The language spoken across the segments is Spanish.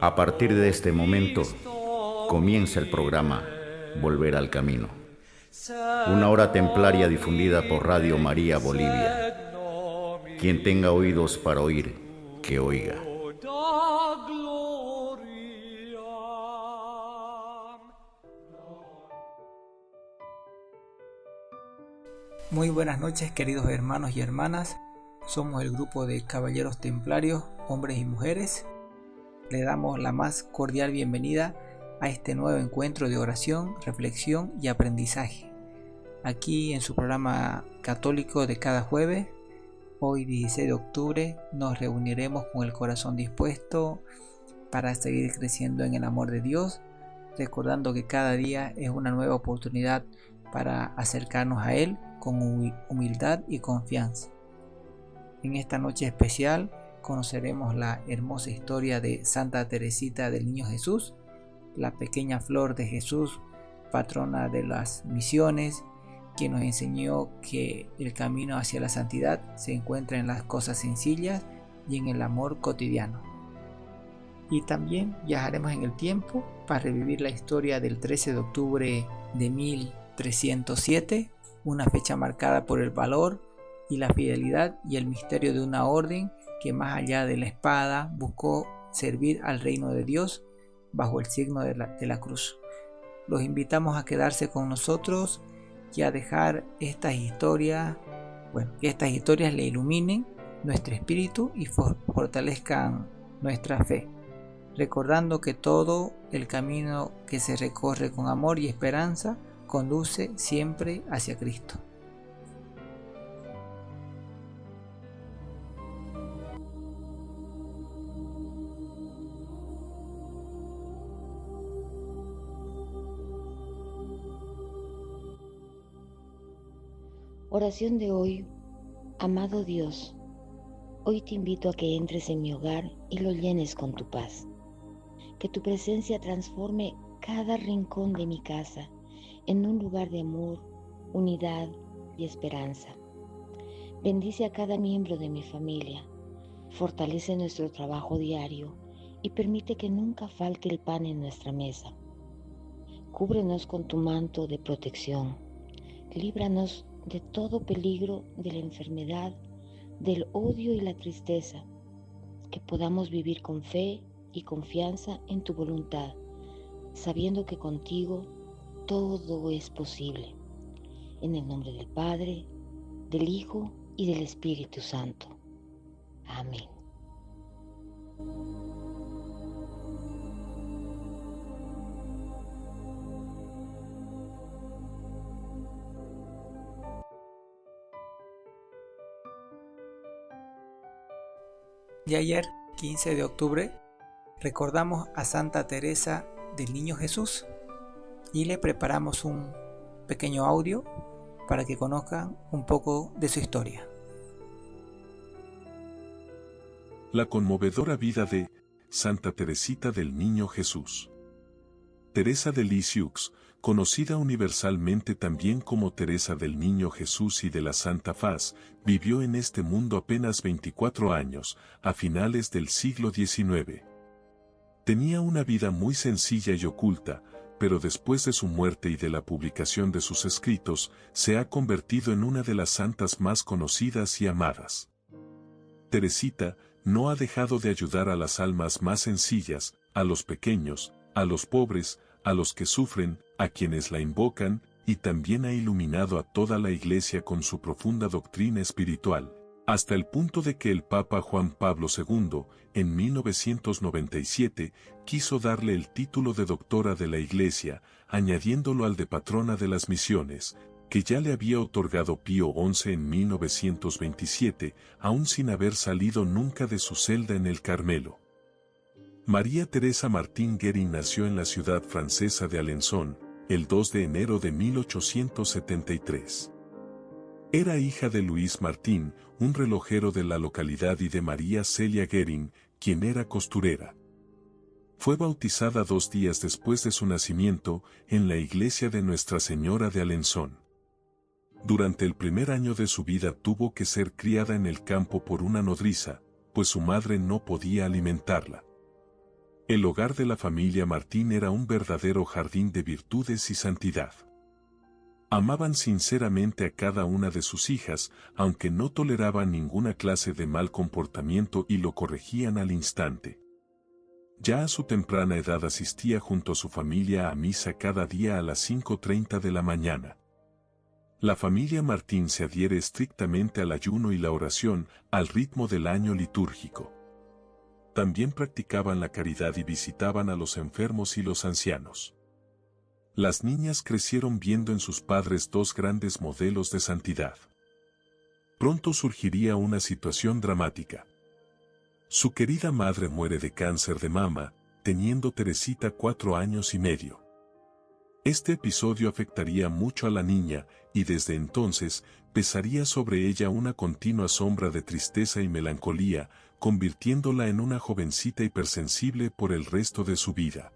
A partir de este momento, comienza el programa Volver al Camino. Una hora templaria difundida por Radio María Bolivia. Quien tenga oídos para oír, que oiga. Muy buenas noches, queridos hermanos y hermanas. Somos el grupo de Caballeros Templarios, hombres y mujeres. Le damos la más cordial bienvenida a este nuevo encuentro de oración, reflexión y aprendizaje. Aquí en su programa católico de cada jueves, hoy 16 de octubre, nos reuniremos con el corazón dispuesto para seguir creciendo en el amor de Dios, recordando que cada día es una nueva oportunidad para acercarnos a Él con humildad y confianza. En esta noche especial conoceremos la hermosa historia de Santa Teresita del Niño Jesús, la pequeña flor de Jesús, patrona de las misiones, quien nos enseñó que el camino hacia la santidad se encuentra en las cosas sencillas y en el amor cotidiano. Y también viajaremos en el tiempo para revivir la historia del 13 de octubre de 1307, una fecha marcada por el valor y la fidelidad y el misterio de una orden que más allá de la espada buscó servir al reino de Dios bajo el signo de la cruz. Los invitamos a quedarse con nosotros y a dejar estas historias, que estas historias le iluminen nuestro espíritu y fortalezcan nuestra fe, recordando que todo el camino que se recorre con amor y esperanza conduce siempre hacia Cristo. Oración de hoy. Amado Dios, hoy te invito a que entres en mi hogar y lo llenes con tu paz. Que tu presencia transforme cada rincón de mi casa en un lugar de amor, unidad y esperanza. Bendice a cada miembro de mi familia, fortalece nuestro trabajo diario y permite que nunca falte el pan en nuestra mesa. Cúbrenos con tu manto de protección, líbranos de todo peligro, de la enfermedad, del odio y la tristeza, que podamos vivir con fe y confianza en tu voluntad, sabiendo que contigo todo es posible. En el nombre del Padre, del Hijo y del Espíritu Santo. Amén. Y ayer, 15 de octubre, recordamos a Santa Teresa del Niño Jesús y le preparamos un pequeño audio para que conozcan un poco de su historia. La conmovedora vida de Santa Teresita del Niño Jesús. Teresa de Lisieux, conocida universalmente también como Teresa del Niño Jesús y de la Santa Faz, vivió en este mundo apenas 24 años, a finales del siglo XIX. Tenía una vida muy sencilla y oculta, pero después de su muerte y de la publicación de sus escritos, se ha convertido en una de las santas más conocidas y amadas. Teresita no ha dejado de ayudar a las almas más sencillas, a los pequeños, a los pobres, a los que sufren, a quienes la invocan, y también ha iluminado a toda la Iglesia con su profunda doctrina espiritual, hasta el punto de que el Papa Juan Pablo II, en 1997, quiso darle el título de doctora de la Iglesia, añadiéndolo al de patrona de las misiones, que ya le había otorgado Pío XI en 1927, aún sin haber salido nunca de su celda en el Carmelo. María Teresa Martín Guérin nació en la ciudad francesa de Alençon, el 2 de enero de 1873. Era hija de Luis Martín, un relojero de la localidad, y de María Celia Guérin, quien era costurera. Fue bautizada 2 días después de su nacimiento en la iglesia de Nuestra Señora de Alençon. Durante el primer año de su vida tuvo que ser criada en el campo por una nodriza, pues su madre no podía alimentarla. El hogar de la familia Martín era un verdadero jardín de virtudes y santidad. Amaban sinceramente a cada una de sus hijas, aunque no toleraban ninguna clase de mal comportamiento y lo corregían al instante. Ya a su temprana edad asistía junto a su familia a misa cada día a las 5:30 de la mañana. La familia Martín se adhiere estrictamente al ayuno y la oración, al ritmo del año litúrgico. También practicaban la caridad y visitaban a los enfermos y los ancianos. Las niñas crecieron viendo en sus padres dos grandes modelos de santidad. Pronto surgiría una situación dramática. Su querida madre muere de cáncer de mama, teniendo Teresita 4 años y medio. Este episodio afectaría mucho a la niña, y desde entonces pesaría sobre ella una continua sombra de tristeza y melancolía, convirtiéndola en una jovencita hipersensible por el resto de su vida.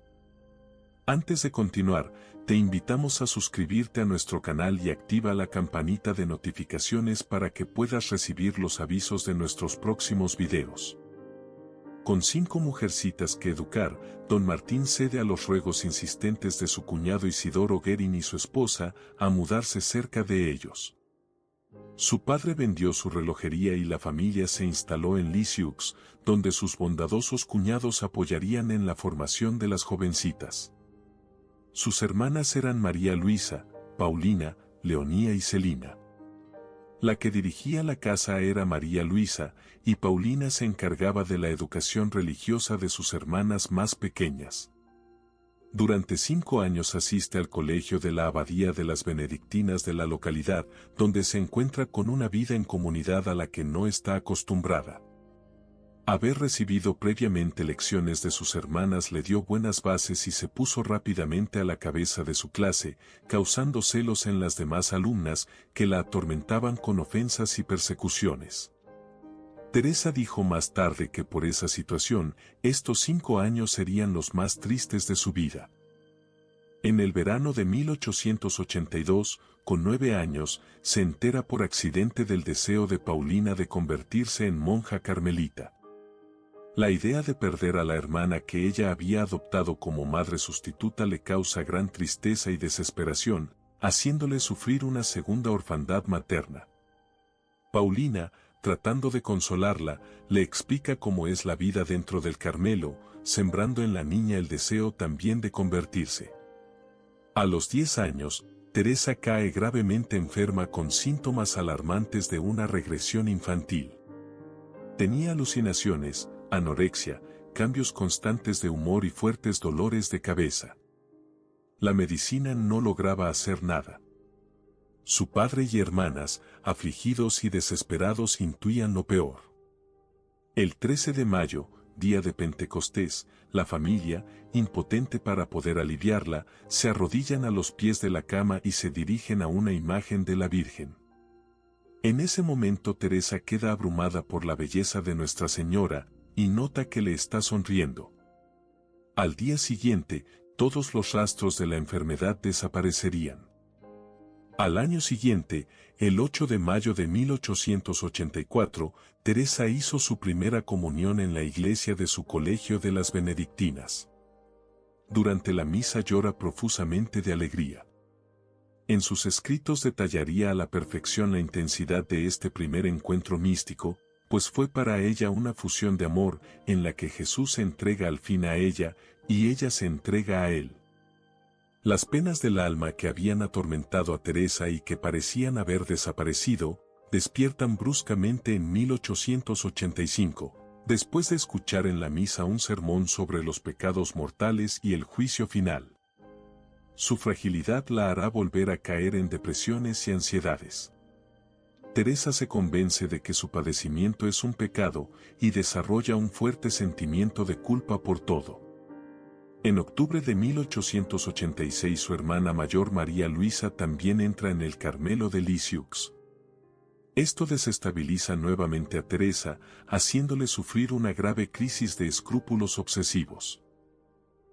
Antes de continuar, te invitamos a suscribirte a nuestro canal y activa la campanita de notificaciones para que puedas recibir los avisos de nuestros próximos videos. Con 5 mujercitas que educar, don Martín cede a los ruegos insistentes de su cuñado Isidoro Guerin y su esposa a mudarse cerca de ellos. Su padre vendió su relojería y la familia se instaló en Lisieux, donde sus bondadosos cuñados apoyarían en la formación de las jovencitas. Sus hermanas eran María Luisa, Paulina, Leonía y Celina. La que dirigía la casa era María Luisa, y Paulina se encargaba de la educación religiosa de sus hermanas más pequeñas. Durante 5 años asiste al colegio de la Abadía de las Benedictinas de la localidad, donde se encuentra con una vida en comunidad a la que no está acostumbrada. Haber recibido previamente lecciones de sus hermanas le dio buenas bases y se puso rápidamente a la cabeza de su clase, causando celos en las demás alumnas que la atormentaban con ofensas y persecuciones. Teresa dijo más tarde que por esa situación, estos 5 años serían los más tristes de su vida. En el verano de 1882, con 9 años, se entera por accidente del deseo de Paulina de convertirse en monja carmelita. La idea de perder a la hermana que ella había adoptado como madre sustituta le causa gran tristeza y desesperación, haciéndole sufrir una segunda orfandad materna. Paulina, tratando de consolarla, le explica cómo es la vida dentro del Carmelo, sembrando en la niña el deseo también de convertirse. A los 10 años, Teresa cae gravemente enferma con síntomas alarmantes de una regresión infantil. Tenía alucinaciones, anorexia, cambios constantes de humor y fuertes dolores de cabeza. La medicina no lograba hacer nada. Su padre y hermanas, afligidos y desesperados, intuían lo peor. El 13 de mayo, día de Pentecostés, la familia, impotente para poder aliviarla, se arrodillan a los pies de la cama y se dirigen a una imagen de la Virgen. En ese momento Teresa queda abrumada por la belleza de Nuestra Señora, y nota que le está sonriendo. Al día siguiente, todos los rastros de la enfermedad desaparecerían. Al año siguiente, el 8 de mayo de 1884, Teresa hizo su primera comunión en la iglesia de su colegio de las Benedictinas. Durante la misa llora profusamente de alegría. En sus escritos detallaría a la perfección la intensidad de este primer encuentro místico, pues fue para ella una fusión de amor en la que Jesús se entrega al fin a ella y ella se entrega a él. Las penas del alma que habían atormentado a Teresa y que parecían haber desaparecido, despiertan bruscamente en 1885, después de escuchar en la misa un sermón sobre los pecados mortales y el juicio final. Su fragilidad la hará volver a caer en depresiones y ansiedades. Teresa se convence de que su padecimiento es un pecado y desarrolla un fuerte sentimiento de culpa por todo. En octubre de 1886 su hermana mayor María Luisa también entra en el Carmelo de Lisieux. Esto desestabiliza nuevamente a Teresa, haciéndole sufrir una grave crisis de escrúpulos obsesivos.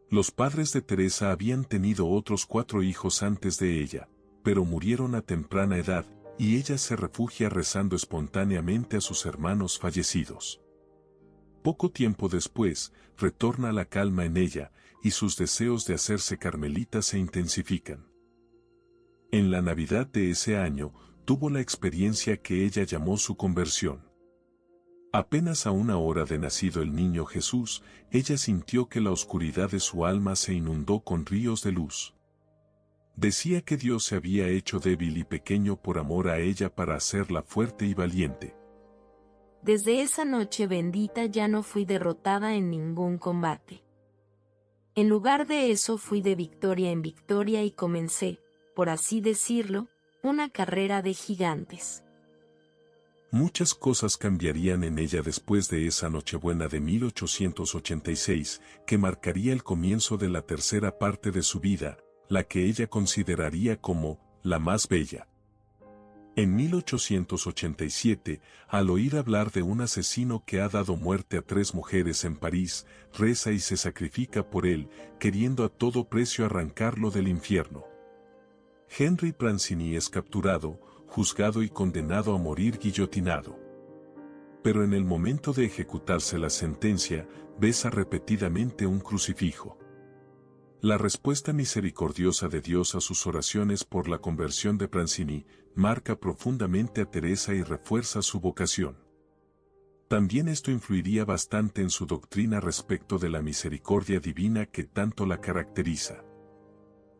Los padres de Teresa habían tenido otros 4 hijos antes de ella, pero murieron a temprana edad, y ella se refugia rezando espontáneamente a sus hermanos fallecidos. Poco tiempo después, retorna la calma en ella, y sus deseos de hacerse carmelita se intensifican. En la Navidad de ese año, tuvo la experiencia que ella llamó su conversión. Apenas a 1 hora de nacido el niño Jesús, ella sintió que la oscuridad de su alma se inundó con ríos de luz. Decía que Dios se había hecho débil y pequeño por amor a ella para hacerla fuerte y valiente. Desde esa noche bendita ya no fui derrotada en ningún combate. En lugar de eso fui de victoria en victoria y comencé, por así decirlo, una carrera de gigantes. Muchas cosas cambiarían en ella después de esa Nochebuena de 1886, que marcaría el comienzo de la tercera parte de su vida, la que ella consideraría como la más bella. En 1887, al oír hablar de un asesino que ha dado muerte a 3 mujeres en París, reza y se sacrifica por él, queriendo a todo precio arrancarlo del infierno. Henry Pranzini es capturado, juzgado y condenado a morir guillotinado. Pero en el momento de ejecutarse la sentencia, besa repetidamente un crucifijo. La respuesta misericordiosa de Dios a sus oraciones por la conversión de Pranzini marca profundamente a Teresa y refuerza su vocación. También esto influiría bastante en su doctrina respecto de la misericordia divina que tanto la caracteriza.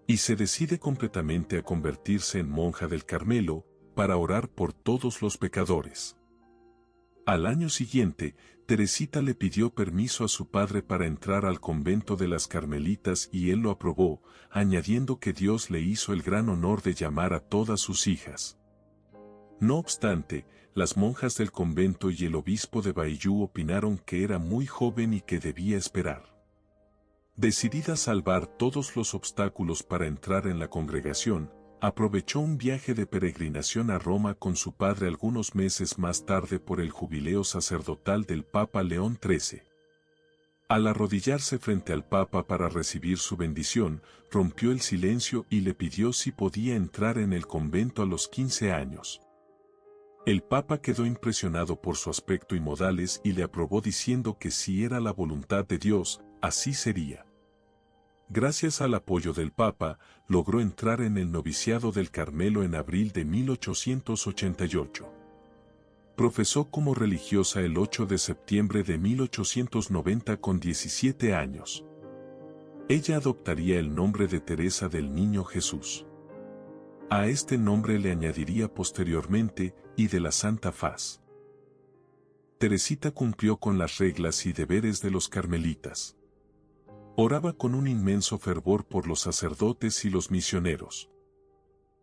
Y se decide completamente a convertirse en monja del Carmelo, para orar por todos los pecadores. Al año siguiente, Teresita le pidió permiso a su padre para entrar al convento de las Carmelitas y él lo aprobó, añadiendo que Dios le hizo el gran honor de llamar a todas sus hijas. No obstante, las monjas del convento y el obispo de Bayeux opinaron que era muy joven y que debía esperar. Decidida a salvar todos los obstáculos para entrar en la congregación, aprovechó un viaje de peregrinación a Roma con su padre algunos meses más tarde por el jubileo sacerdotal del Papa León XIII. Al arrodillarse frente al Papa para recibir su bendición, rompió el silencio y le pidió si podía entrar en el convento a los 15 años. El Papa quedó impresionado por su aspecto y modales y le aprobó diciendo que si era la voluntad de Dios, así sería. Gracias al apoyo del Papa, logró entrar en el noviciado del Carmelo en abril de 1888. Profesó como religiosa el 8 de septiembre de 1890 con 17 años. Ella adoptaría el nombre de Teresa del Niño Jesús. A este nombre le añadiría posteriormente, y de la Santa Faz. Teresita cumplió con las reglas y deberes de los carmelitas. Oraba con un inmenso fervor por los sacerdotes y los misioneros.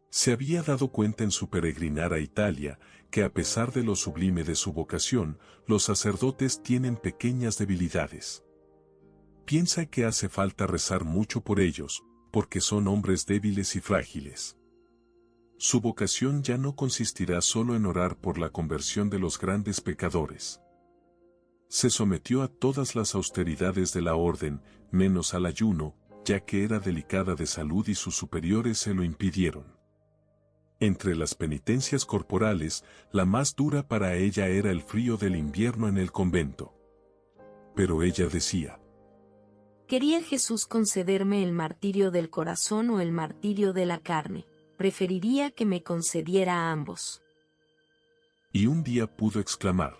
Se había dado cuenta en su peregrinar a Italia, que a pesar de lo sublime de su vocación, los sacerdotes tienen pequeñas debilidades. Piensa que hace falta rezar mucho por ellos, porque son hombres débiles y frágiles. Su vocación ya no consistirá solo en orar por la conversión de los grandes pecadores. Se sometió a todas las austeridades de la orden, menos al ayuno, ya que era delicada de salud y sus superiores se lo impidieron. Entre las penitencias corporales, la más dura para ella era el frío del invierno en el convento. Pero ella decía: ¿Quería Jesús concederme el martirio del corazón o el martirio de la carne? Preferiría que me concediera ambos. Y un día pudo exclamar: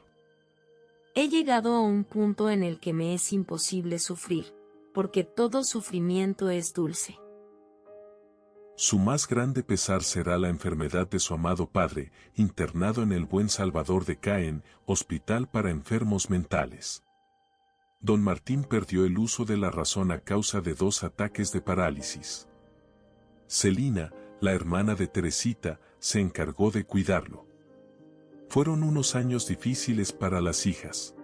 He llegado a un punto en el que me es imposible sufrir, porque todo sufrimiento es dulce. Su más grande pesar será la enfermedad de su amado padre, internado en el Buen Salvador de Caen, hospital para enfermos mentales. Don Martín perdió el uso de la razón a causa de 2 ataques de parálisis. Celina, la hermana de Teresita, se encargó de cuidarlo. Fueron unos años difíciles para las hijas.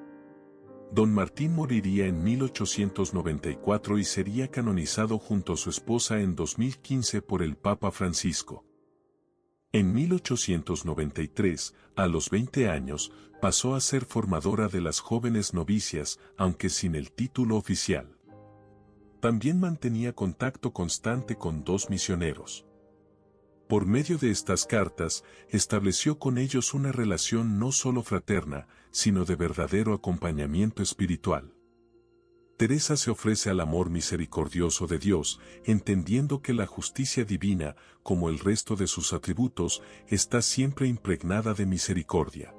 Don Martín moriría en 1894 y sería canonizado junto a su esposa en 2015 por el Papa Francisco. En 1893, a los 20 años, pasó a ser formadora de las jóvenes novicias, aunque sin el título oficial. También mantenía contacto constante con 2 misioneros. Por medio de estas cartas, estableció con ellos una relación no solo fraterna, sino de verdadero acompañamiento espiritual. Teresa se ofrece al amor misericordioso de Dios, entendiendo que la justicia divina, como el resto de sus atributos, está siempre impregnada de misericordia.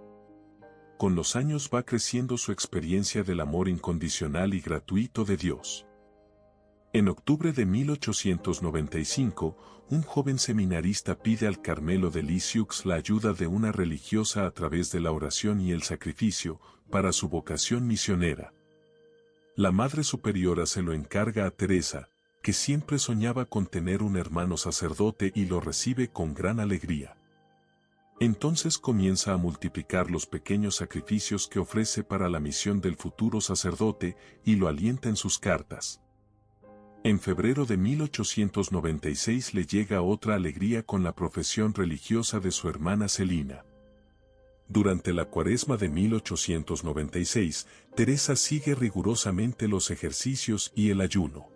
Con los años va creciendo su experiencia del amor incondicional y gratuito de Dios. En octubre de 1895, un joven seminarista pide al Carmelo de Lisieux la ayuda de una religiosa a través de la oración y el sacrificio, para su vocación misionera. La Madre Superiora se lo encarga a Teresa, que siempre soñaba con tener un hermano sacerdote y lo recibe con gran alegría. Entonces comienza a multiplicar los pequeños sacrificios que ofrece para la misión del futuro sacerdote y lo alienta en sus cartas. En febrero de 1896 le llega otra alegría con la profesión religiosa de su hermana Celina. Durante la Cuaresma de 1896, Teresa sigue rigurosamente los ejercicios y el ayuno.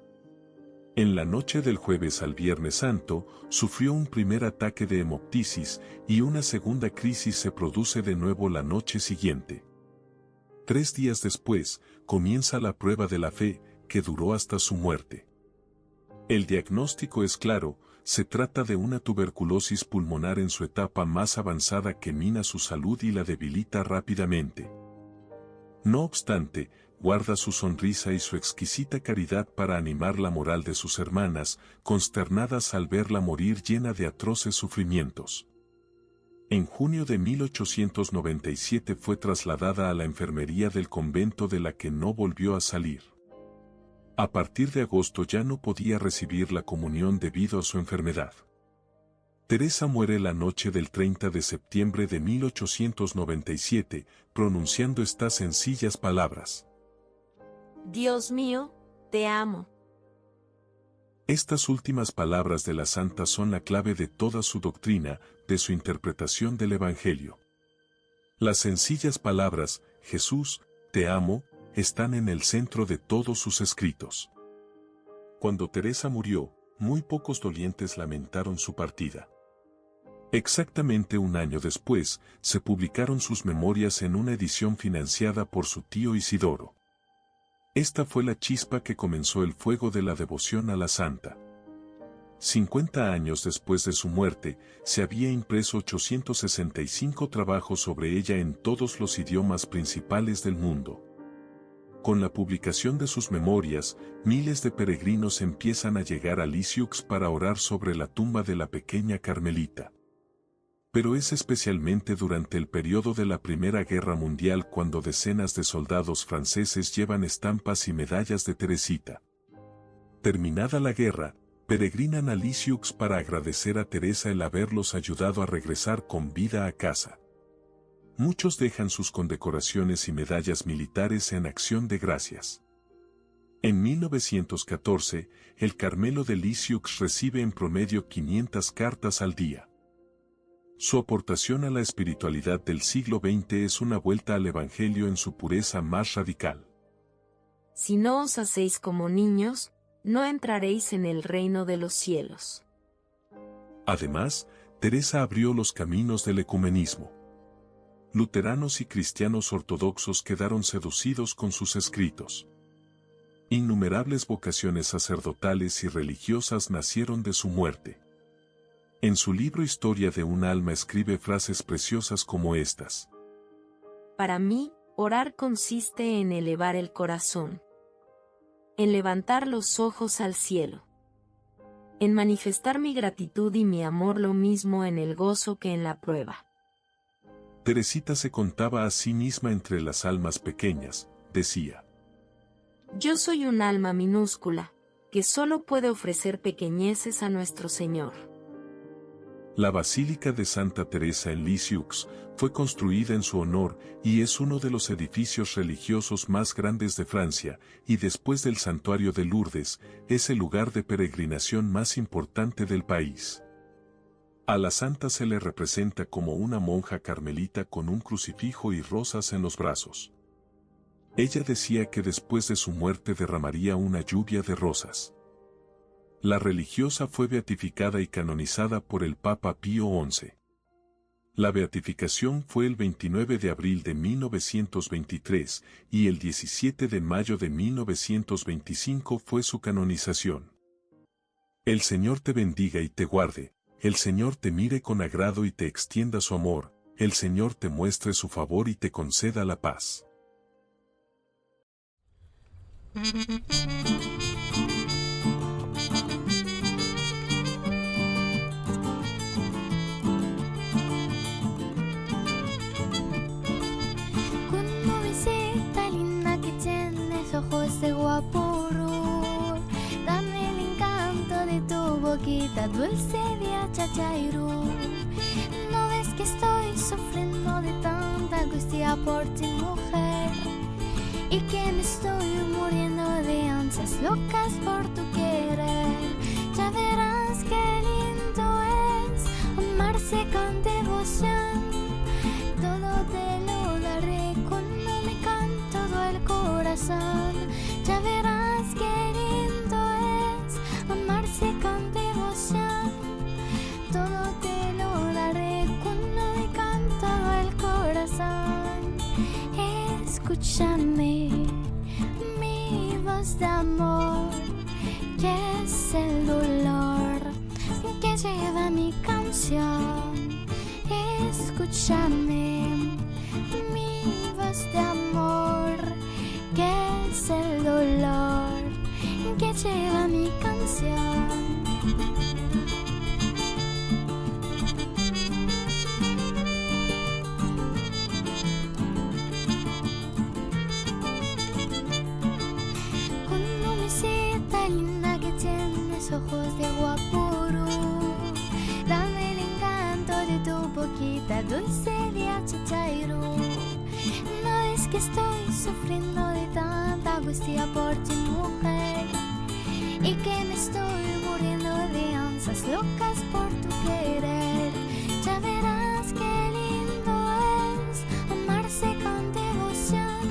En la noche del jueves al Viernes Santo, sufrió un primer ataque de hemoptisis y una segunda crisis se produce de nuevo la noche siguiente. 3 días después, comienza la prueba de la fe, que duró hasta su muerte. El diagnóstico es claro, se trata de una tuberculosis pulmonar en su etapa más avanzada que mina su salud y la debilita rápidamente. No obstante, guarda su sonrisa y su exquisita caridad para animar la moral de sus hermanas, consternadas al verla morir llena de atroces sufrimientos. En junio de 1897 fue trasladada a la enfermería del convento de la que no volvió a salir. A partir de agosto ya no podía recibir la comunión debido a su enfermedad. Teresa muere la noche del 30 de septiembre de 1897, pronunciando estas sencillas palabras: Dios mío, te amo. Estas últimas palabras de la santa son la clave de toda su doctrina, de su interpretación del Evangelio. Las sencillas palabras, Jesús, te amo, están en el centro de todos sus escritos. Cuando Teresa murió, muy pocos dolientes lamentaron su partida. Exactamente un año después, se publicaron sus memorias en una edición financiada por su tío Isidoro. Esta fue la chispa que comenzó el fuego de la devoción a la santa. 50 años después de su muerte, se había impreso 865 trabajos sobre ella en todos los idiomas principales del mundo. Con la publicación de sus memorias, miles de peregrinos empiezan a llegar a Lisieux para orar sobre la tumba de la pequeña Carmelita. Pero es especialmente durante el periodo de la Primera Guerra Mundial cuando decenas de soldados franceses llevan estampas y medallas de Teresita. Terminada la guerra, peregrinan a Lisieux para agradecer a Teresa el haberlos ayudado a regresar con vida a casa. Muchos dejan sus condecoraciones y medallas militares en acción de gracias. En 1914, el Carmelo de Lisieux recibe en promedio 500 cartas al día. Su aportación a la espiritualidad del siglo XX es una vuelta al Evangelio en su pureza más radical. Si no os hacéis como niños, no entraréis en el reino de los cielos. Además, Teresa abrió los caminos del ecumenismo. Luteranos y cristianos ortodoxos quedaron seducidos con sus escritos. Innumerables vocaciones sacerdotales y religiosas nacieron de su muerte. En su libro Historia de un alma escribe frases preciosas como estas: Para mí, orar consiste en elevar el corazón, en levantar los ojos al cielo, en manifestar mi gratitud y mi amor lo mismo en el gozo que en la prueba. Teresita se contaba a sí misma entre las almas pequeñas, decía: Yo soy un alma minúscula, que solo puede ofrecer pequeñeces a nuestro Señor. La Basílica de Santa Teresa en Lisieux fue construida en su honor y es uno de los edificios religiosos más grandes de Francia, y después del Santuario de Lourdes, es el lugar de peregrinación más importante del país. A la santa se le representa como una monja carmelita con un crucifijo y rosas en los brazos. Ella decía que después de su muerte derramaría una lluvia de rosas. La religiosa fue beatificada y canonizada por el Papa Pío XI. La beatificación fue el 29 de abril de 1923 y el 17 de mayo de 1925 fue su canonización. El Señor te bendiga y te guarde, el Señor te mire con agrado y te extienda su amor, el Señor te muestre su favor y te conceda la paz. Ojos de guapurú, dame el encanto de tu boquita dulce de achachairú. No ves que estoy sufriendo de tanta angustia por ti, mujer, y que me estoy muriendo de ansias locas por tu querer. Ya verás qué lindo es amarse con devoción. Todo te lo daré cuando me cante todo el corazón. Ya verás qué lindo es amarse con devoción. Todo te lo daré cuando me cante todo el corazón. Escúchame, mi voz de amor, que es el dolor que lleva mi canción. Escúchame, mi voz de amor, que es el dolor que lleva mi canción. Con una mesita linda que tienes ojos de guapurú, dame el encanto de tu boquita dulce de achachairú. No es que estoy sufriendo de tanta angustia por ti, mujer, y que me estoy muriendo de ansias locas por tu querer. Ya verás qué lindo es amarse con devoción.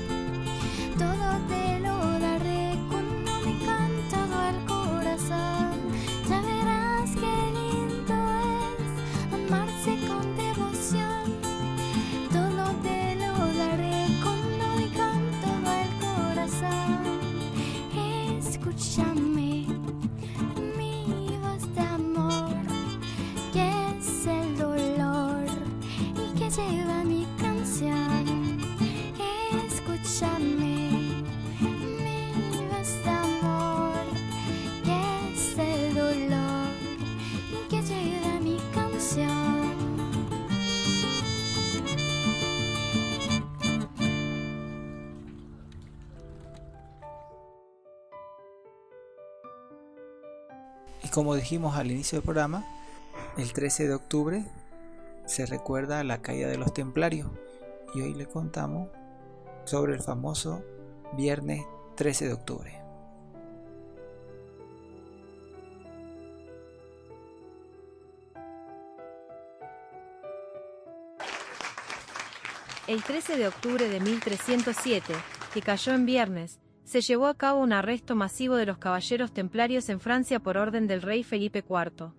Todo te lo daré cuando me cante todo el corazón. Ya verás qué lindo es amarse con devoción. Todo te lo daré cuando me cante todo el corazón. Escúchame, mi voz de amor, que es el dolor y que lleva mi canción. Escúchame, mi voz de amor, que es el dolor y que lleva mi canción. Y como dijimos al inicio del programa, el 13 de octubre se recuerda la caída de los templarios y hoy le contamos sobre el famoso viernes 13 de octubre. El 13 de octubre de 1307, que cayó en viernes, se llevó a cabo un arresto masivo de los caballeros templarios en Francia por orden del rey Felipe IV.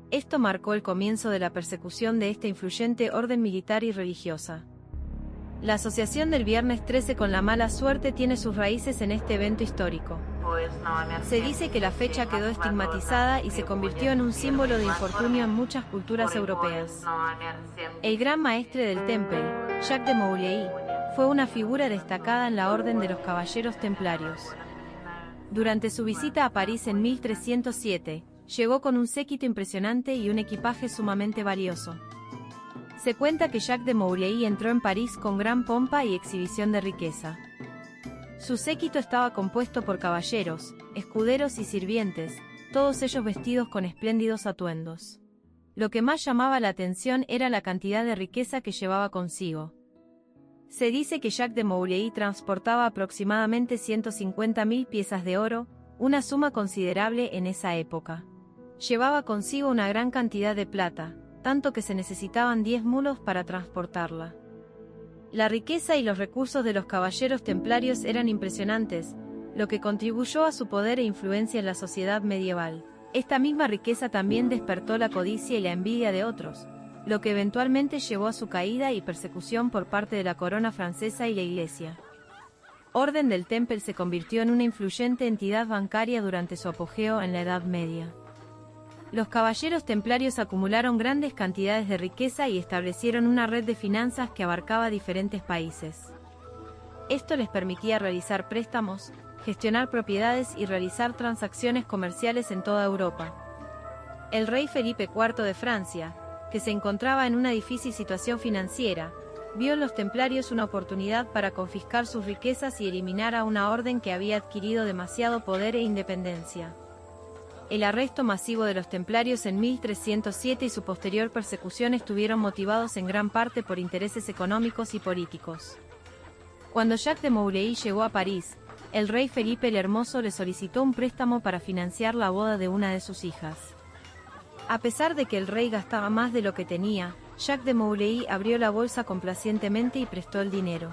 Esto marcó el comienzo de la persecución de esta influyente orden militar y religiosa. La asociación del viernes 13 con la mala suerte tiene sus raíces en este evento histórico. Se dice que la fecha quedó estigmatizada y se convirtió en un símbolo de infortunio en muchas culturas europeas. El gran maestre del Temple, Jacques de Molay, fue una figura destacada en la orden de los caballeros templarios. Durante su visita a París en 1307, llegó con un séquito impresionante y un equipaje sumamente valioso. Se cuenta que Jacques de Molay entró en París con gran pompa y exhibición de riqueza. Su séquito estaba compuesto por caballeros, escuderos y sirvientes, todos ellos vestidos con espléndidos atuendos. Lo que más llamaba la atención era la cantidad de riqueza que llevaba consigo. Se dice que Jacques de Molay transportaba aproximadamente 150.000 piezas de oro, una suma considerable en esa época. Llevaba consigo una gran cantidad de plata, tanto que se necesitaban 10 mulos para transportarla. La riqueza y los recursos de los caballeros templarios eran impresionantes, lo que contribuyó a su poder e influencia en la sociedad medieval. Esta misma riqueza también despertó la codicia y la envidia de otros, lo que eventualmente llevó a su caída y persecución por parte de la corona francesa y la Iglesia. Orden del Temple se convirtió en una influyente entidad bancaria durante su apogeo en la Edad Media. Los caballeros templarios acumularon grandes cantidades de riqueza y establecieron una red de finanzas que abarcaba diferentes países. Esto les permitía realizar préstamos, gestionar propiedades y realizar transacciones comerciales en toda Europa. El rey Felipe IV de Francia, que se encontraba en una difícil situación financiera, vio en los templarios una oportunidad para confiscar sus riquezas y eliminar a una orden que había adquirido demasiado poder e independencia. El arresto masivo de los templarios en 1307 y su posterior persecución estuvieron motivados en gran parte por intereses económicos y políticos. Cuando Jacques de Molay llegó a París, el rey Felipe el Hermoso le solicitó un préstamo para financiar la boda de una de sus hijas. A pesar de que el rey gastaba más de lo que tenía, Jacques de Molay abrió la bolsa complacientemente y prestó el dinero.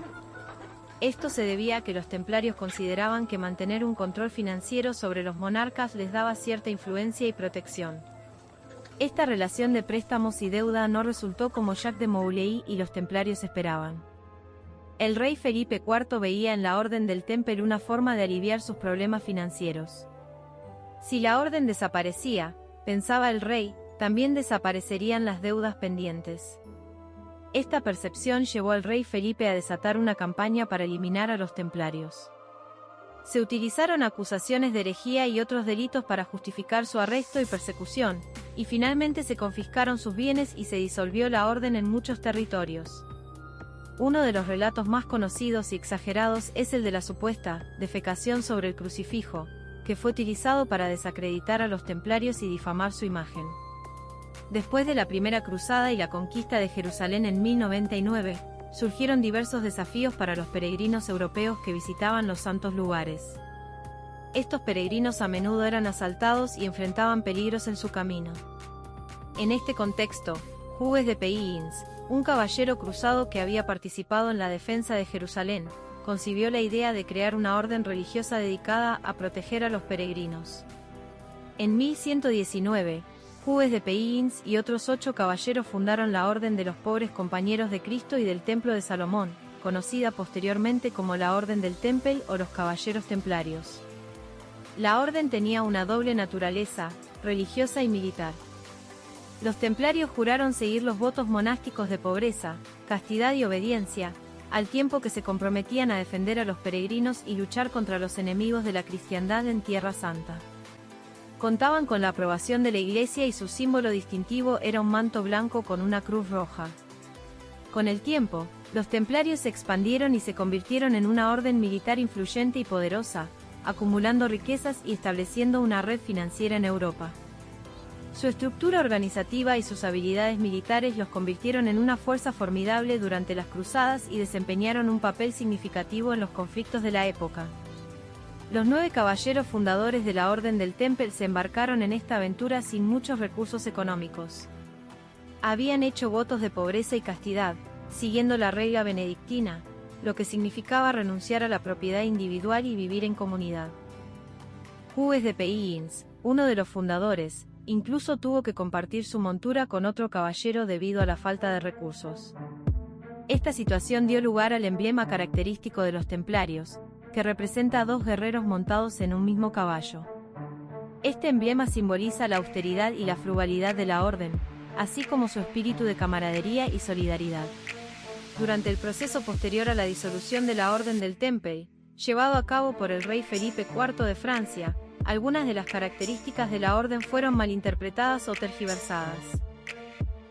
Esto se debía a que los templarios consideraban que mantener un control financiero sobre los monarcas les daba cierta influencia y protección. Esta relación de préstamos y deuda no resultó como Jacques de Molay y los templarios esperaban. El rey Felipe IV veía en la Orden del Temple una forma de aliviar sus problemas financieros. Si la orden desaparecía, pensaba el rey, también desaparecerían las deudas pendientes. Esta percepción llevó al rey Felipe a desatar una campaña para eliminar a los templarios. Se utilizaron acusaciones de herejía y otros delitos para justificar su arresto y persecución, y finalmente se confiscaron sus bienes y se disolvió la orden en muchos territorios. Uno de los relatos más conocidos y exagerados es el de la supuesta defecación sobre el crucifijo, que fue utilizado para desacreditar a los templarios y difamar su imagen. Después de la Primera Cruzada y la conquista de Jerusalén en 1099, surgieron diversos desafíos para los peregrinos europeos que visitaban los santos lugares. Estos peregrinos a menudo eran asaltados y enfrentaban peligros en su camino. En este contexto, Hugues de Payens, un caballero cruzado que había participado en la defensa de Jerusalén, concibió la idea de crear una orden religiosa dedicada a proteger a los peregrinos. En 1119, Hugues de Payens y otros 8 caballeros fundaron la Orden de los Pobres Compañeros de Cristo y del Templo de Salomón, conocida posteriormente como la Orden del Temple o los Caballeros Templarios. La orden tenía una doble naturaleza, religiosa y militar. Los templarios juraron seguir los votos monásticos de pobreza, castidad y obediencia, al tiempo que se comprometían a defender a los peregrinos y luchar contra los enemigos de la cristiandad en Tierra Santa. Contaban con la aprobación de la Iglesia y su símbolo distintivo era un manto blanco con una cruz roja. Con el tiempo, los templarios se expandieron y se convirtieron en una orden militar influyente y poderosa, acumulando riquezas y estableciendo una red financiera en Europa. Su estructura organizativa y sus habilidades militares los convirtieron en una fuerza formidable durante las cruzadas y desempeñaron un papel significativo en los conflictos de la época. Los 9 caballeros fundadores de la Orden del Temple se embarcaron en esta aventura sin muchos recursos económicos. Habían hecho votos de pobreza y castidad, siguiendo la regla benedictina, lo que significaba renunciar a la propiedad individual y vivir en comunidad. Hugues de Payens, uno de los fundadores, incluso tuvo que compartir su montura con otro caballero debido a la falta de recursos. Esta situación dio lugar al emblema característico de los templarios, que representa a 2 guerreros montados en un mismo caballo. Este emblema simboliza la austeridad y la frugalidad de la orden, así como su espíritu de camaradería y solidaridad. Durante el proceso posterior a la disolución de la Orden del Temple, llevado a cabo por el rey Felipe IV de Francia, algunas de las características de la orden fueron malinterpretadas o tergiversadas.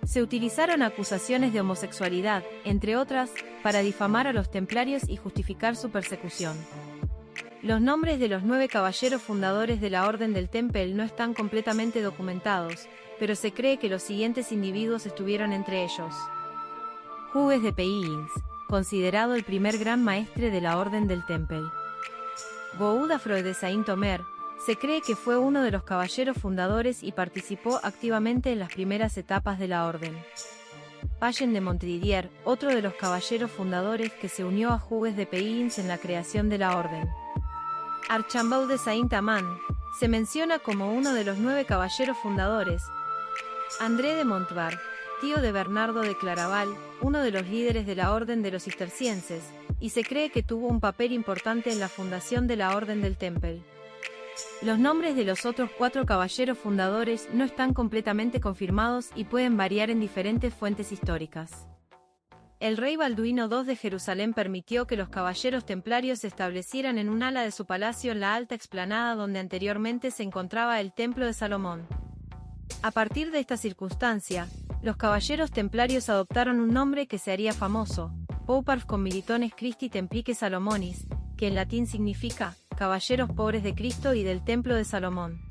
Se utilizaron acusaciones de homosexualidad, entre otras, para difamar a los templarios y justificar su persecución. Los nombres de los 9 caballeros fundadores de la Orden del Temple no están completamente documentados, pero se cree que los siguientes individuos estuvieron entre ellos. Hugues de Payens, considerado el primer gran maestre de la Orden del Temple. Godefroy de Saint-Omer, se cree que fue uno de los caballeros fundadores y participó activamente en las primeras etapas de la orden. Payen de Montdidier, otro de los caballeros fundadores que se unió a Hugues de Payens en la creación de la orden. Archambaud de Saint-Amand se menciona como uno de los 9 caballeros fundadores. André de Montbar, tío de Bernardo de Claraval, uno de los líderes de la Orden de los Cistercienses, y se cree que tuvo un papel importante en la fundación de la Orden del Temple. Los nombres de los otros 4 caballeros fundadores no están completamente confirmados y pueden variar en diferentes fuentes históricas. El rey Balduino II de Jerusalén permitió que los caballeros templarios se establecieran en un ala de su palacio en la alta explanada donde anteriormente se encontraba el Templo de Salomón. A partir de esta circunstancia, los caballeros templarios adoptaron un nombre que se haría famoso, Pauparf Conmilitones Christi Templique Salomonis, que en latín significa Caballeros Pobres de Cristo y del Templo de Salomón.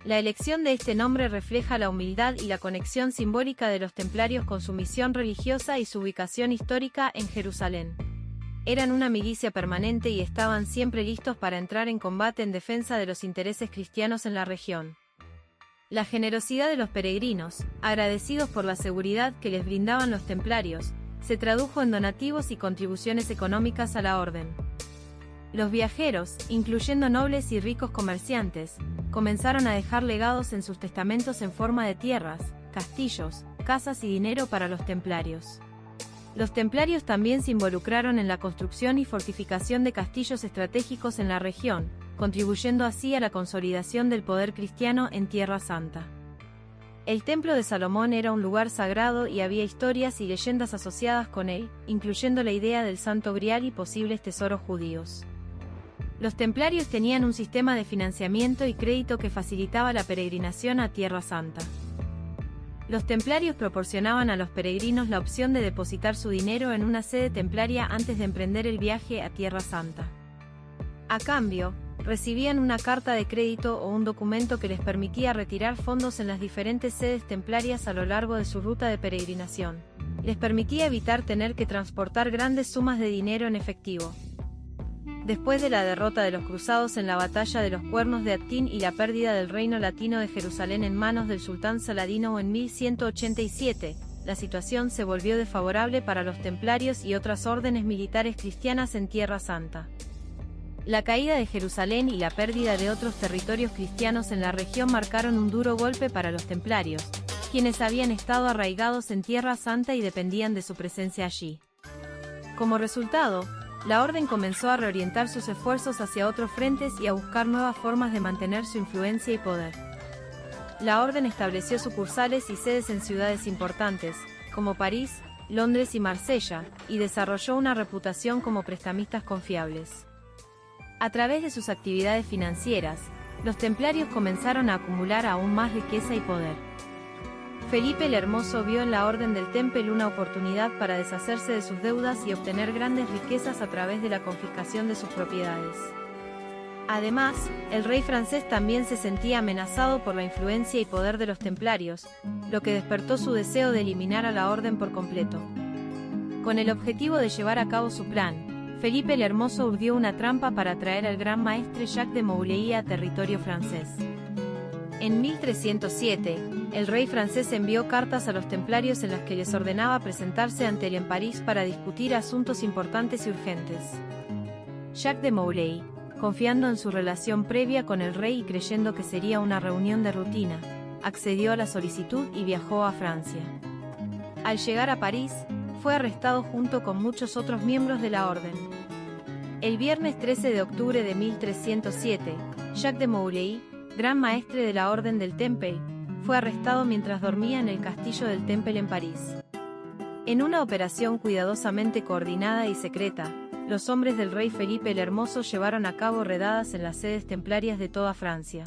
La elección de este nombre refleja la humildad y la conexión simbólica de los templarios con su misión religiosa y su ubicación histórica en Jerusalén. Eran una milicia permanente y estaban siempre listos para entrar en combate en defensa de los intereses cristianos en la región. La generosidad de los peregrinos, agradecidos por la seguridad que les brindaban los templarios, se tradujo en donativos y contribuciones económicas a la orden. Los viajeros, incluyendo nobles y ricos comerciantes, comenzaron a dejar legados en sus testamentos en forma de tierras, castillos, casas y dinero para los templarios. Los templarios también se involucraron en la construcción y fortificación de castillos estratégicos en la región, contribuyendo así a la consolidación del poder cristiano en Tierra Santa. El Templo de Salomón era un lugar sagrado y había historias y leyendas asociadas con él, incluyendo la idea del Santo Grial y posibles tesoros judíos. Los templarios tenían un sistema de financiamiento y crédito que facilitaba la peregrinación a Tierra Santa. Los templarios proporcionaban a los peregrinos la opción de depositar su dinero en una sede templaria antes de emprender el viaje a Tierra Santa. A cambio, recibían una carta de crédito o un documento que les permitía retirar fondos en las diferentes sedes templarias a lo largo de su ruta de peregrinación. Les permitía evitar tener que transportar grandes sumas de dinero en efectivo. Después de la derrota de los cruzados en la batalla de los Cuernos de Attín y la pérdida del reino latino de Jerusalén en manos del sultán Saladino en 1187, la situación se volvió desfavorable para los templarios y otras órdenes militares cristianas en Tierra Santa. La caída de Jerusalén y la pérdida de otros territorios cristianos en la región marcaron un duro golpe para los templarios, quienes habían estado arraigados en Tierra Santa y dependían de su presencia allí. Como resultado, la orden comenzó a reorientar sus esfuerzos hacia otros frentes y a buscar nuevas formas de mantener su influencia y poder. La orden estableció sucursales y sedes en ciudades importantes, como París, Londres y Marsella, y desarrolló una reputación como prestamistas confiables. A través de sus actividades financieras, los templarios comenzaron a acumular aún más riqueza y poder. Felipe el Hermoso vio en la Orden del Temple una oportunidad para deshacerse de sus deudas y obtener grandes riquezas a través de la confiscación de sus propiedades. Además, el rey francés también se sentía amenazado por la influencia y poder de los templarios, lo que despertó su deseo de eliminar a la orden por completo. Con el objetivo de llevar a cabo su plan, Felipe el Hermoso urdió una trampa para atraer al gran maestre Jacques de Molay a territorio francés. En 1307, el rey francés envió cartas a los templarios en las que les ordenaba presentarse ante él en París para discutir asuntos importantes y urgentes. Jacques de Molay, confiando en su relación previa con el rey y creyendo que sería una reunión de rutina, accedió a la solicitud y viajó a Francia. Al llegar a París, fue arrestado junto con muchos otros miembros de la orden. El viernes 13 de octubre de 1307, Jacques de Molay, gran maestre de la Orden del Temple, fue arrestado mientras dormía en el castillo del Temple en París. En una operación cuidadosamente coordinada y secreta, los hombres del rey Felipe el Hermoso llevaron a cabo redadas en las sedes templarias de toda Francia.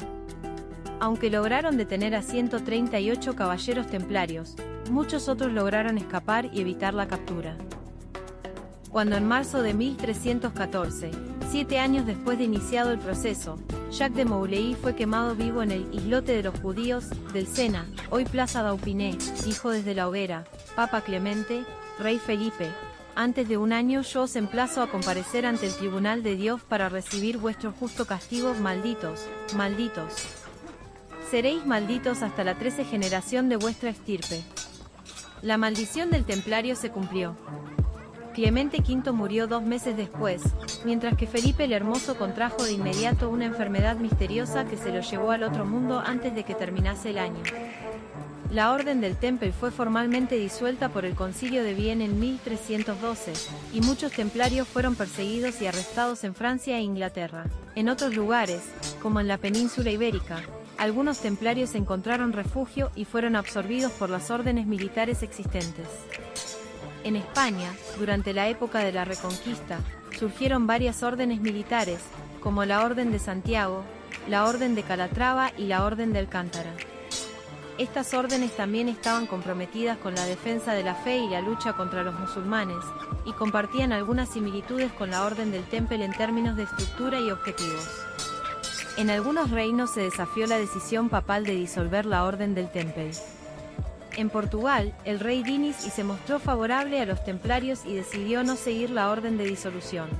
Aunque lograron detener a 138 caballeros templarios, muchos otros lograron escapar y evitar la captura. Cuando en marzo de 1314, 7 años después de iniciado el proceso, Jacques de Molay fue quemado vivo en el islote de los judíos del Sena, hoy Plaza Dauphine, dijo desde la hoguera: Papa Clemente, Rey Felipe, antes de un año yo os emplazo a comparecer ante el tribunal de Dios para recibir vuestro justo castigo, malditos, malditos. Seréis malditos hasta la 13ª generación de vuestra estirpe. La maldición del templario se cumplió. Clemente V murió 2 meses después, mientras que Felipe el Hermoso contrajo de inmediato una enfermedad misteriosa que se lo llevó al otro mundo antes de que terminase el año. La Orden del Temple fue formalmente disuelta por el Concilio de Viena en 1312, y muchos templarios fueron perseguidos y arrestados en Francia e Inglaterra. En otros lugares, como en la península ibérica, algunos templarios encontraron refugio y fueron absorbidos por las órdenes militares existentes. En España, durante la época de la Reconquista, surgieron varias órdenes militares, como la Orden de Santiago, la Orden de Calatrava y la Orden de Alcántara. Estas órdenes también estaban comprometidas con la defensa de la fe y la lucha contra los musulmanes, y compartían algunas similitudes con la Orden del Temple en términos de estructura y objetivos. En algunos reinos se desafió la decisión papal de disolver la Orden del Temple. En Portugal, el rey Dinis se mostró favorable a los templarios y decidió no seguir la orden de disolución.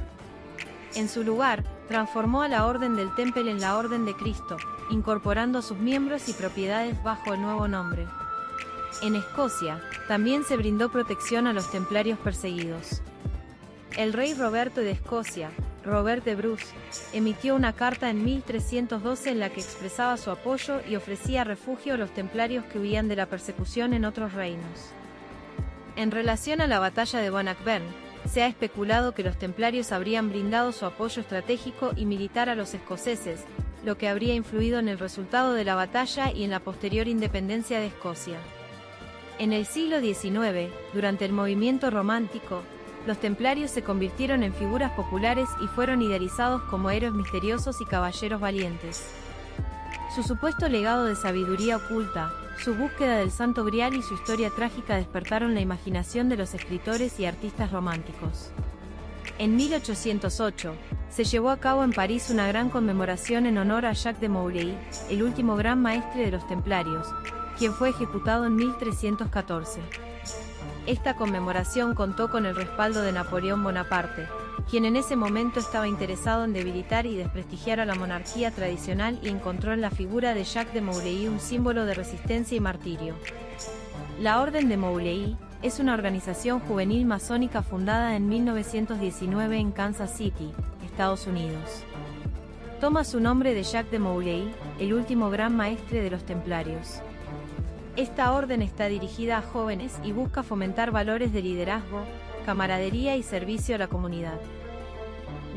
En su lugar, transformó a la Orden del Temple en la Orden de Cristo, incorporando a sus miembros y propiedades bajo el nuevo nombre. En Escocia, también se brindó protección a los templarios perseguidos. El rey Roberto de Escocia, Robert de Bruce, emitió una carta en 1312 en la que expresaba su apoyo y ofrecía refugio a los templarios que huían de la persecución en otros reinos. En relación a la batalla de Bannockburn, se ha especulado que los templarios habrían brindado su apoyo estratégico y militar a los escoceses, lo que habría influido en el resultado de la batalla y en la posterior independencia de Escocia. En el siglo XIX, durante el movimiento romántico, los templarios se convirtieron en figuras populares y fueron idealizados como héroes misteriosos y caballeros valientes. Su supuesto legado de sabiduría oculta, su búsqueda del Santo Grial y su historia trágica despertaron la imaginación de los escritores y artistas románticos. En 1808, se llevó a cabo en París una gran conmemoración en honor a Jacques de Molay, el último gran maestre de los templarios, quien fue ejecutado en 1314. Esta conmemoración contó con el respaldo de Napoleón Bonaparte, quien en ese momento estaba interesado en debilitar y desprestigiar a la monarquía tradicional y encontró en la figura de Jacques de Molay un símbolo de resistencia y martirio. La Orden de Molay es una organización juvenil masónica fundada en 1919 en Kansas City, Estados Unidos. Toma su nombre de Jacques de Molay, el último gran maestre de los templarios. Esta orden está dirigida a jóvenes y busca fomentar valores de liderazgo, camaradería y servicio a la comunidad.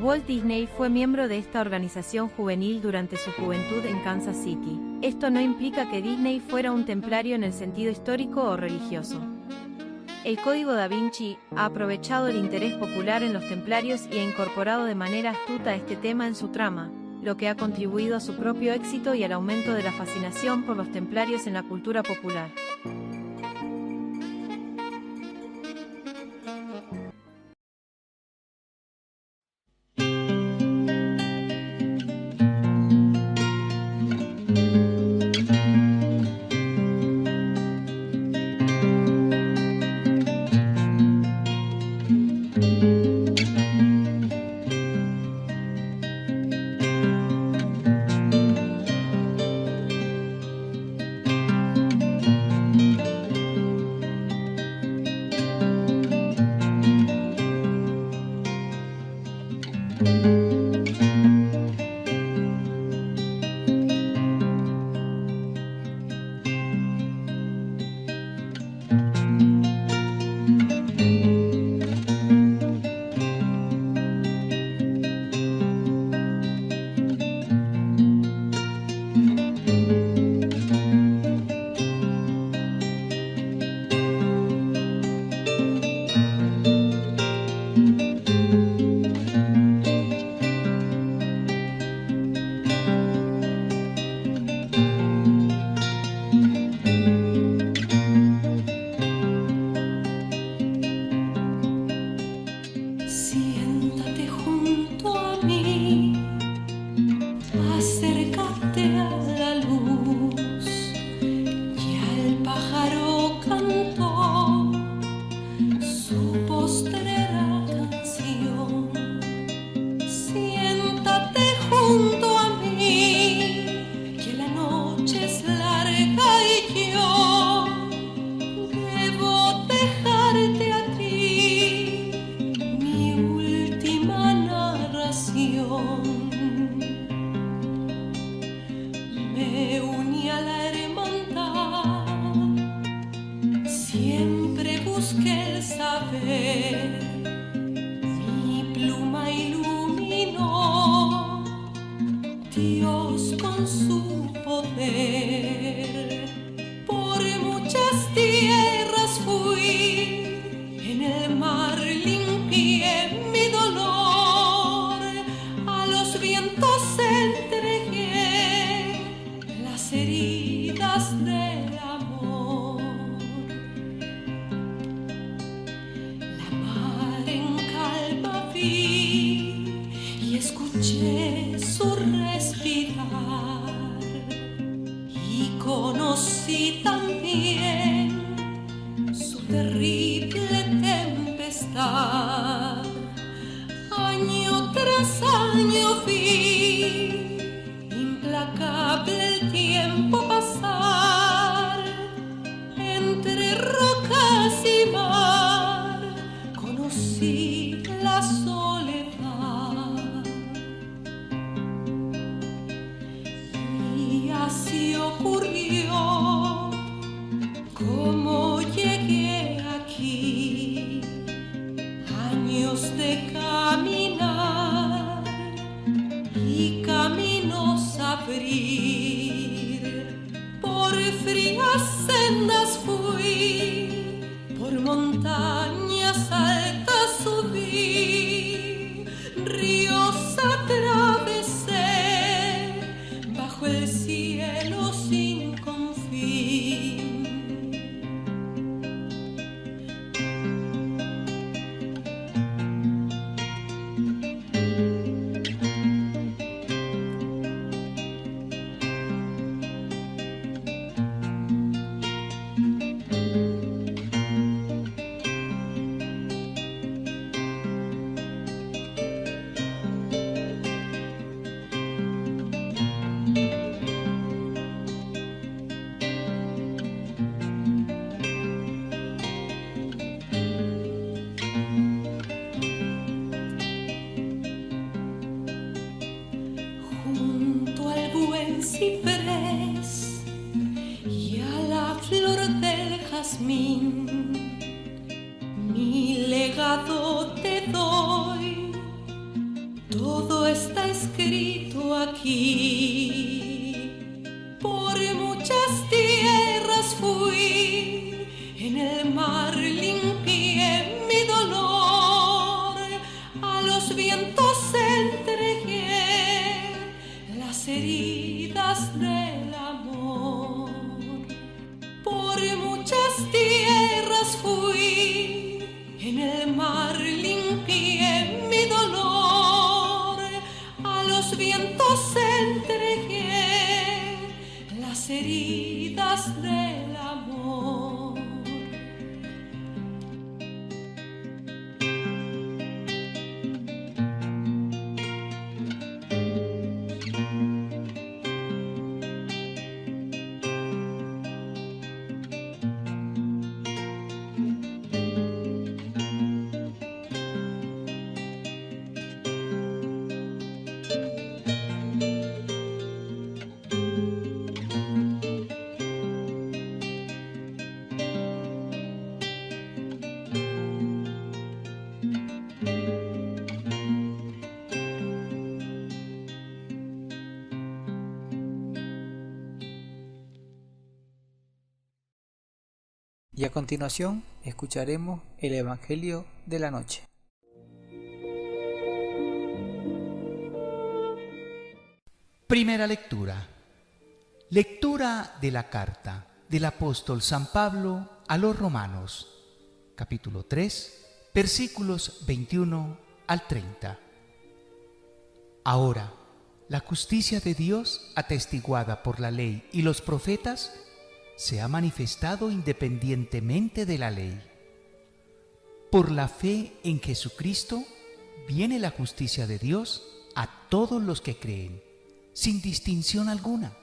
Walt Disney fue miembro de esta organización juvenil durante su juventud en Kansas City. Esto no implica que Disney fuera un templario en el sentido histórico o religioso. El Código Da Vinci ha aprovechado el interés popular en los templarios y ha incorporado de manera astuta este tema en su trama, lo que ha contribuido a su propio éxito y al aumento de la fascinación por los templarios en la cultura popular. estar. Año tras año vi implacable el tiempo pasar. Entre rocas y mar conocí la soledad. Y así ocurrió como llegué aquí. Años de caminar y caminos abrir. Por frías sendas fui, por montañas altas subí, ríos atravesé, bajo el cielo sin confín. Junto al buen ciprés y a la flor del jazmín, mi legado te doy, todo está escrito aquí. Por muchas tierras fui, en el mar limpié mi dolor, a los vientos entregué las heridas del amor. Por muchas tierras fui, en el mar limpié mi dolor, a los vientos entregué las heridas del amor. Y a continuación escucharemos el Evangelio de la noche. Primera lectura. Lectura de la carta del apóstol San Pablo a los Romanos, capítulo 3, versículos 21 al 30. Ahora, la justicia de Dios, atestiguada por la ley y los profetas, se ha manifestado independientemente de la ley. Por la fe en Jesucristo viene la justicia de Dios a todos los que creen, sin distinción alguna,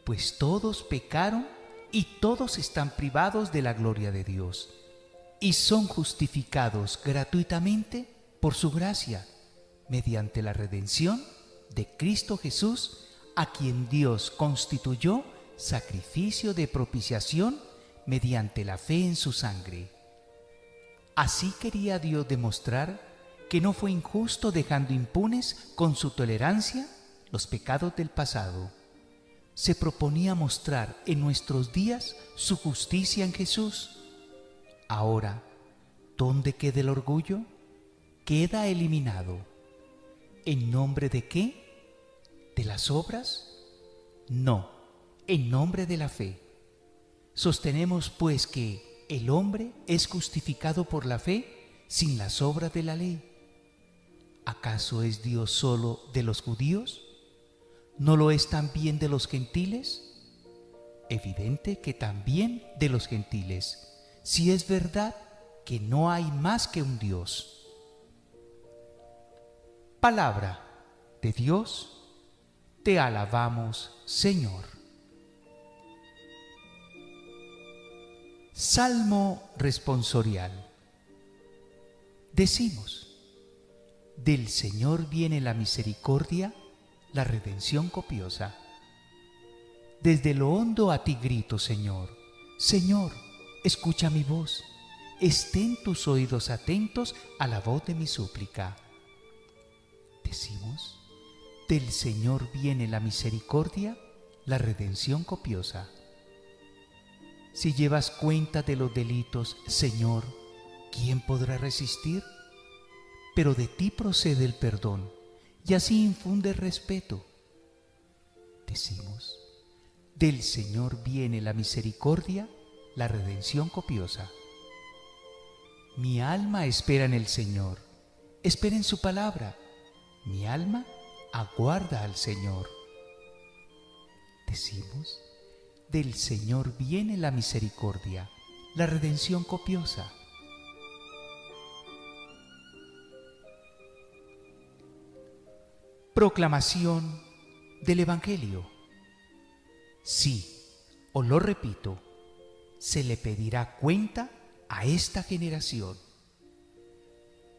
pues todos pecaron y todos están privados de la gloria de Dios, y son justificados gratuitamente por su gracia, mediante la redención de Cristo Jesús, a quien Dios constituyó sacrificio de propiciación mediante la fe en su sangre. Así quería Dios demostrar que no fue injusto dejando impunes con su tolerancia los pecados del pasado. Se proponía mostrar en nuestros días su justicia en Jesús. Ahora, ¿dónde queda el orgullo? Queda eliminado. ¿En nombre de qué? ¿De las obras? No, en nombre de la fe. Sostenemos pues que el hombre es justificado por la fe sin las obras de la ley. ¿Acaso es Dios solo de los judíos? ¿No lo es también de los gentiles? Evidente que también de los gentiles, si es verdad que no hay más que un Dios. Palabra de Dios, te alabamos, Señor. Salmo responsorial. Decimos: del Señor viene la misericordia, la redención copiosa. Desde lo hondo a ti grito, Señor. Señor, escucha mi voz. Estén tus oídos atentos a la voz de mi súplica. Decimos: del Señor viene la misericordia, la redención copiosa. Si llevas cuenta de los delitos, Señor, ¿quién podrá resistir? Pero de ti procede el perdón, y así infunde respeto. Decimos: del Señor viene la misericordia, la redención copiosa. Mi alma espera en el Señor, espera en su palabra. Mi alma aguarda al Señor. Decimos: del Señor viene la misericordia, la redención copiosa. Proclamación del Evangelio. Sí, os lo repito, se le pedirá cuenta a esta generación.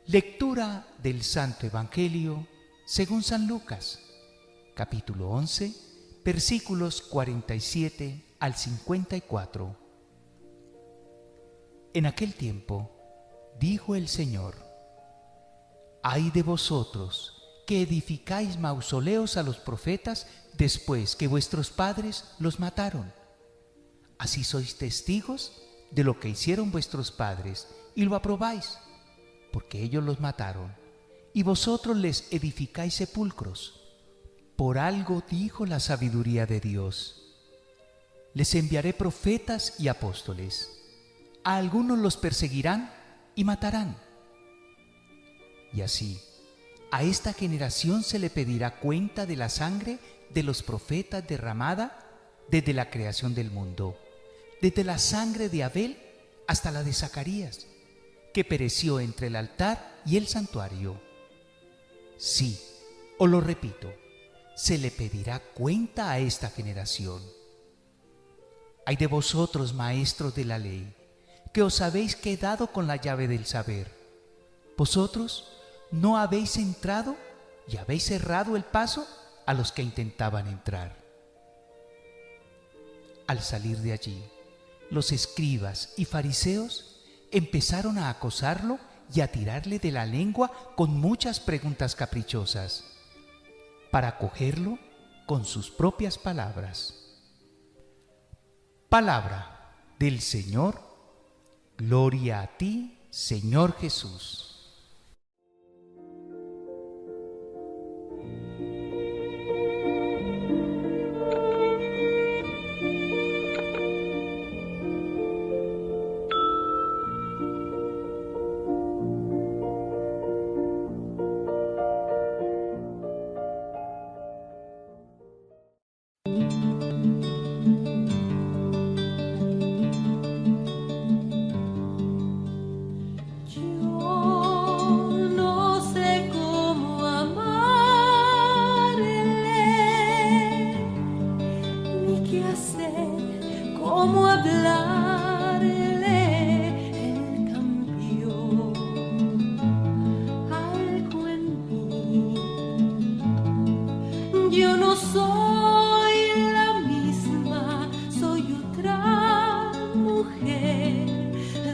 Lectura del Santo Evangelio según San Lucas, capítulo 11, versículos 47 al 54. En aquel tiempo, dijo el Señor: ay de vosotros que edificáis mausoleos a los profetas después que vuestros padres los mataron. Así sois testigos de lo que hicieron vuestros padres y lo aprobáis, porque ellos los mataron, y vosotros les edificáis sepulcros. Por algo dijo la sabiduría de Dios: les enviaré profetas y apóstoles. A algunos los perseguirán y matarán. Y así, a esta generación se le pedirá cuenta de la sangre de los profetas derramada desde la creación del mundo, desde la sangre de Abel hasta la de Zacarías, que pereció entre el altar y el santuario. Sí, os lo repito, se le pedirá cuenta a esta generación. Ay de vosotros, maestros de la ley, que os habéis quedado con la llave del saber. Vosotros no habéis entrado y habéis cerrado el paso a los que intentaban entrar. Al salir de allí, los escribas y fariseos empezaron a acosarlo y a tirarle de la lengua con muchas preguntas caprichosas, para cogerlo con sus propias palabras. Palabra del Señor. Gloria a ti, Señor Jesús. Cómo hablarle, él cambió algo en mí. Yo no soy la misma, soy otra mujer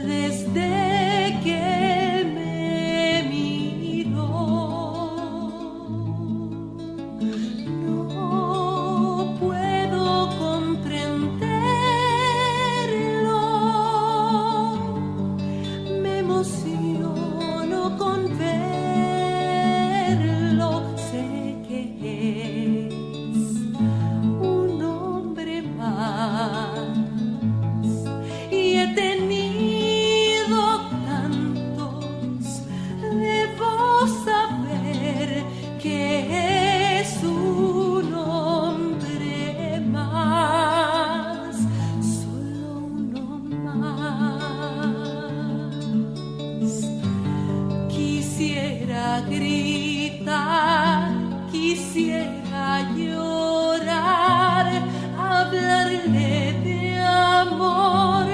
desde que me miró. No puedo comprender. Con verlo, sé que es Quisiera gritar, quisiera llorar, hablarle de amor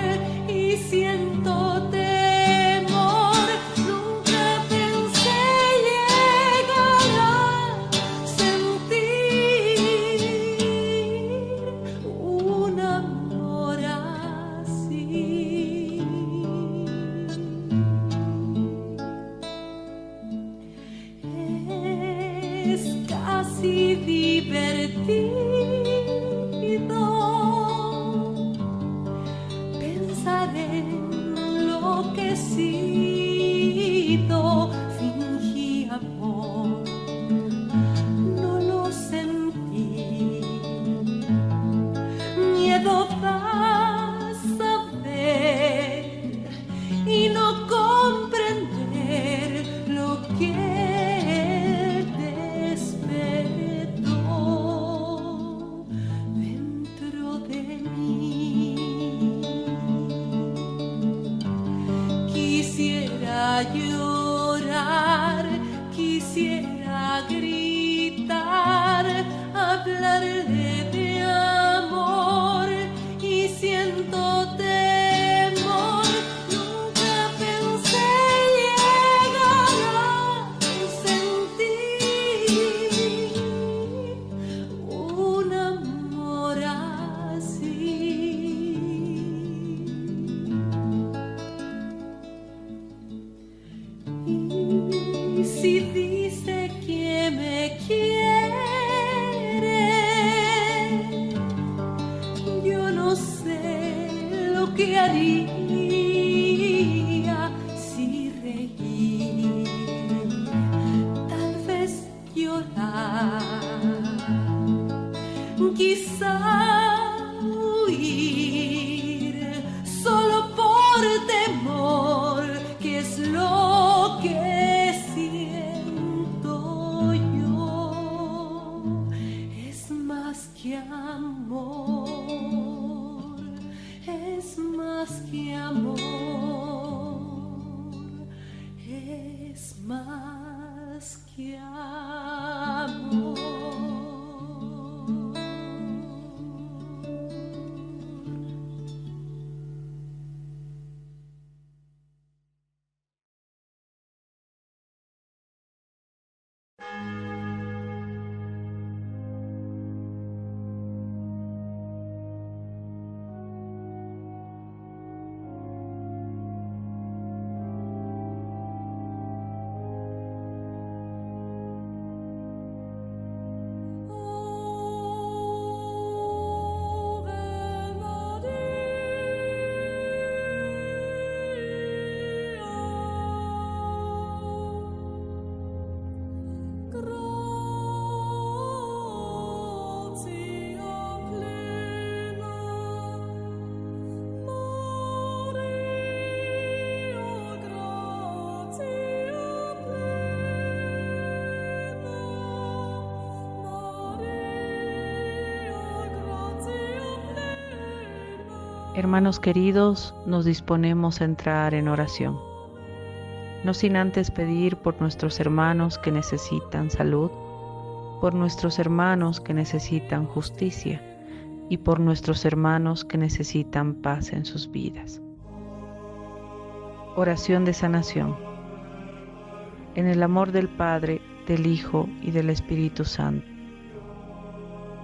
y siento temor. Nunca pensé llegar a sentir un amor así. Es casi divertido pensar en lo que he sido. Fingí amor, no lo sentí. Miedo da saber y no comprender lo que despertó dentro de mí. Quisiera llorar, quisiera gritar, hablarle de amor y siento temor. Nunca pensé llegar a sentir un amor así. Y si dice que me quiere, yo no sé lo que haría si reír, tal vez llorar, quizá huir, solo por temor, que es lo que siento yo. Es más que amor, es más que amor, es más que amor. Hermanos queridos, nos disponemos a entrar en oración, no sin antes pedir por nuestros hermanos que necesitan salud, por nuestros hermanos que necesitan justicia y por nuestros hermanos que necesitan paz en sus vidas. Oración de sanación. En el amor del Padre, del Hijo y del Espíritu Santo.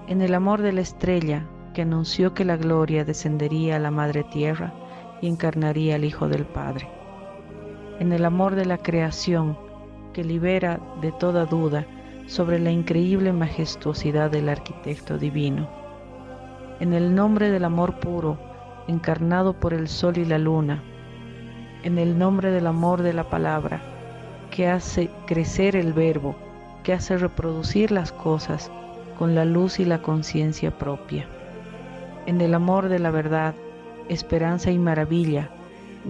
En el amor de la estrella que anunció que la gloria descendería a la Madre Tierra y encarnaría al Hijo del Padre. En el amor de la creación que libera de toda duda sobre la increíble majestuosidad del arquitecto divino. En el nombre del amor puro, encarnado por el sol y la luna. En el nombre del amor de la palabra, que hace crecer el verbo, que hace reproducir las cosas con la luz y la conciencia propia. En el amor de la verdad, esperanza y maravilla,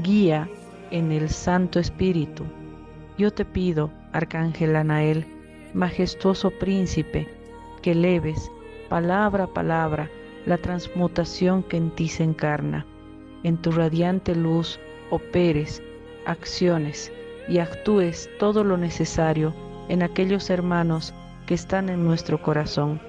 guía en el Santo Espíritu. Yo te pido, Arcángel Anael, majestuoso príncipe, que eleves, palabra a palabra, la transmutación que en ti se encarna. En tu radiante luz operes, acciones, y actúes todo lo necesario en aquellos hermanos que están en nuestro corazón,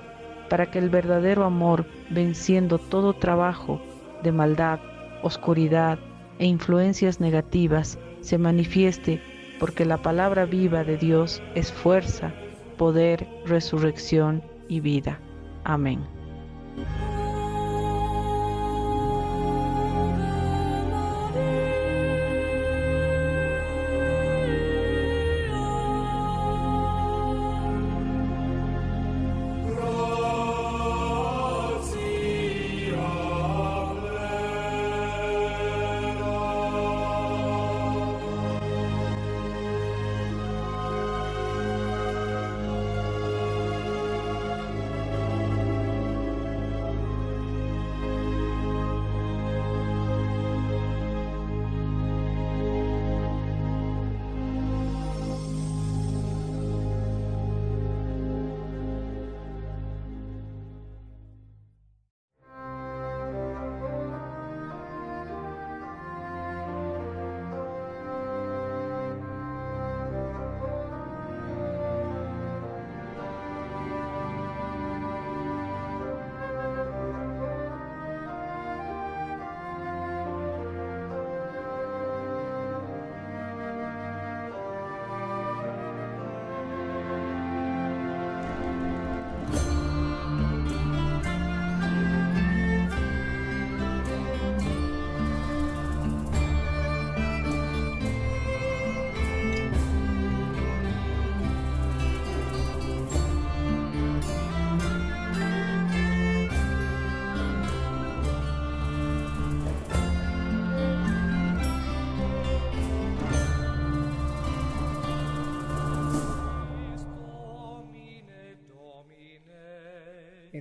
para que el verdadero amor, venciendo todo trabajo de maldad, oscuridad e influencias negativas, se manifieste, porque la palabra viva de Dios es fuerza, poder, resurrección y vida. Amén.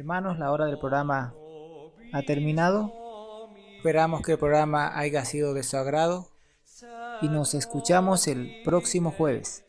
Hermanos, la hora del programa ha terminado. Esperamos que el programa haya sido de su agrado y nos escuchamos el próximo jueves.